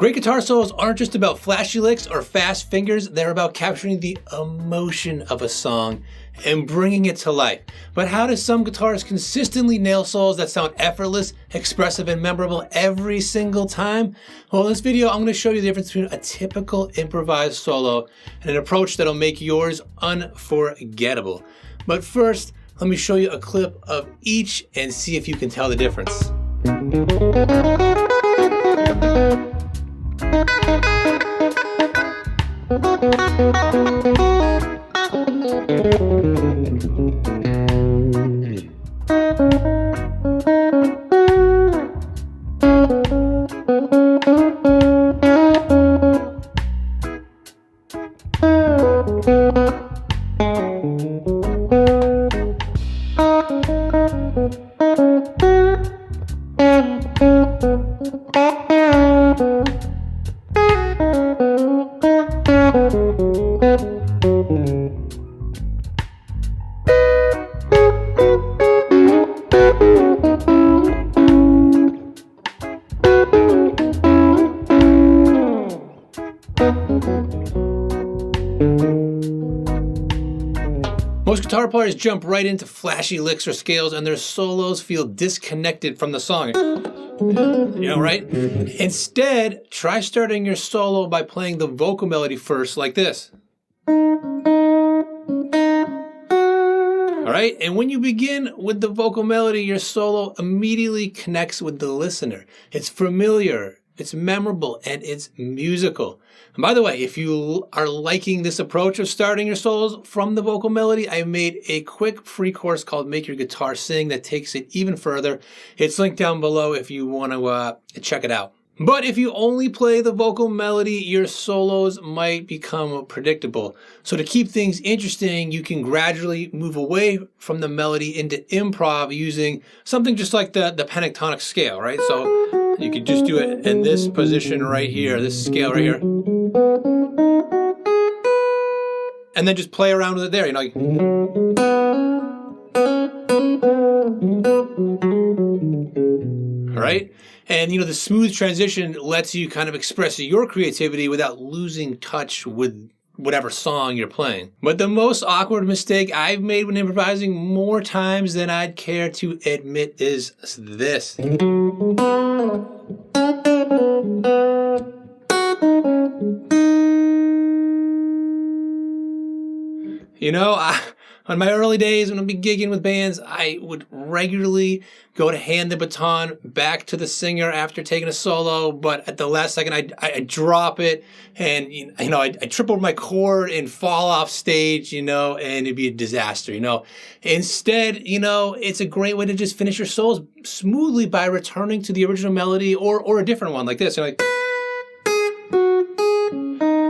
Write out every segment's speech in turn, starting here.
Great guitar solos aren't just about flashy licks or fast fingers, they're about capturing the emotion of a song and bringing it to life. But how do some guitarists consistently nail solos that sound effortless, expressive, and memorable every single time? Well, in this video, I'm going to show you the difference between a typical improvised solo and an approach that'll make yours unforgettable. But first, let me show you a clip of each and see if you can tell the difference. Most guitar players jump right into flashy licks or scales and their solos feel disconnected from the song. You know, right? Instead, try starting your solo by playing the vocal melody first, like this. All right, and when you begin with the vocal melody, your solo immediately connects with the listener. It's familiar, it's memorable, and it's musical. And by the way, if you are liking this approach of starting your solos from the vocal melody, I made a quick free course called Make Your Guitar Sing that takes it even further. It's linked down below if you want to check it out. But if you only play the vocal melody, your solos might become predictable. So to keep things interesting, you can gradually move away from the melody into improv using something just like the pentatonic scale, right? So you could just do it in this position right here, this scale right here. And then just play around with it there, you know. All right? And, you know, the smooth transition lets you kind of express your creativity without losing touch with whatever song you're playing. But the most awkward mistake I've made when improvising more times than I'd care to admit is this. You know, on my early days when I'd be gigging with bands, I would regularly go to hand the baton back to the singer after taking a solo, but at the last second I'd drop it and, you know, I'd trip over my chord and fall off stage, you know, and it'd be a disaster, you know. Instead, you know, it's a great way to just finish your solos smoothly by returning to the original melody or a different one like this, you know, like,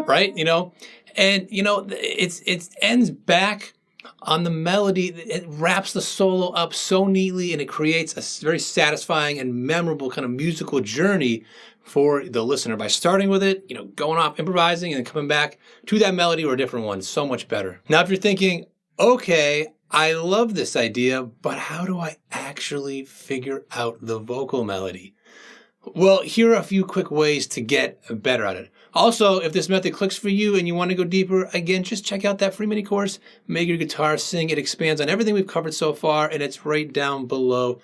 right, you know. And, you know, it ends back on the melody. It wraps the solo up so neatly and it creates a very satisfying and memorable kind of musical journey for the listener by starting with it, you know, going off, improvising, and then coming back to that melody or a different one. So much better. Now, if you're thinking, okay, I love this idea, but how do I actually figure out the vocal melody? Well, here are a few quick ways to get better at it. Also, if this method clicks for you and you want to go deeper, again, just check out that free mini course, Make Your Guitar Sing. It expands on everything we've covered so far, and it's right down below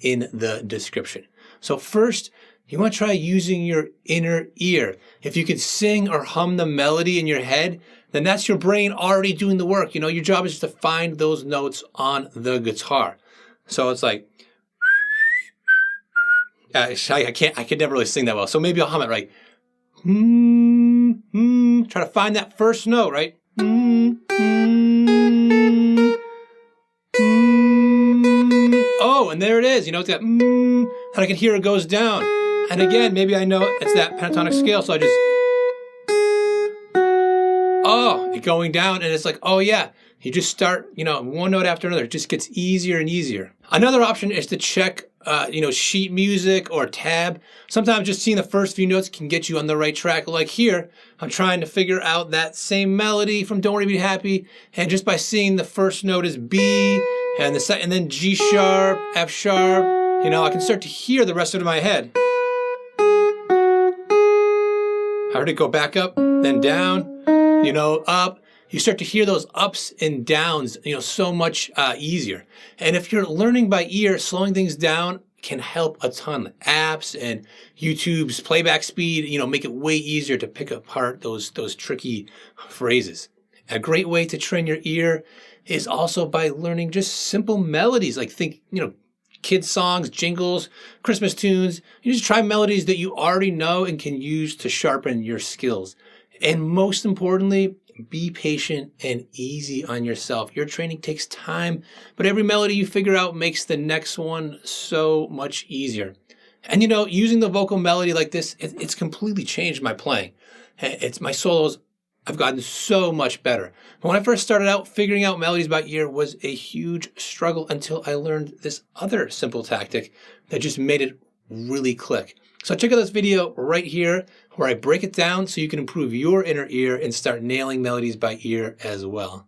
in the description. So first, you want to try using your inner ear. If you can sing or hum the melody in your head, then that's your brain already doing the work. You know, your job is just to find those notes on the guitar. So it's like, I could never really sing that well. So maybe I'll hum it right. Try to find that first note, right? Oh, and there it is. You know, it's that and I can hear it goes down. And again, maybe I know it's that pentatonic scale, so I just it going down, and it's like, oh yeah. You just start, you know, one note after another. It just gets easier and easier. Another option is to check, you know, sheet music or tab. Sometimes just seeing the first few notes can get you on the right track. Like here, I'm trying to figure out that same melody from Don't Worry Be Happy, and just by seeing the first note is B, and and then G sharp, F sharp, you know, I can start to hear the rest of it in my head. I heard it go back up, then down, up. You start to hear those ups and downs, so much easier. And if you're learning by ear, slowing things down can help a ton. Apps and YouTube's playback speed, make it way easier to pick apart those tricky phrases. A great way to train your ear is also by learning just simple melodies, like kids songs, jingles, Christmas tunes. You just try melodies that you already know and can use to sharpen your skills. And most importantly, be patient and easy on yourself. Your training takes time, but every melody you figure out makes the next one so much easier. And using the vocal melody like this, it's completely changed my playing. It's my solos. I've gotten so much better. But when I first started out, figuring out melodies by ear was a huge struggle until I learned this other simple tactic that just made it really click. So check out this video right here where I break it down so you can improve your inner ear and start nailing melodies by ear as well.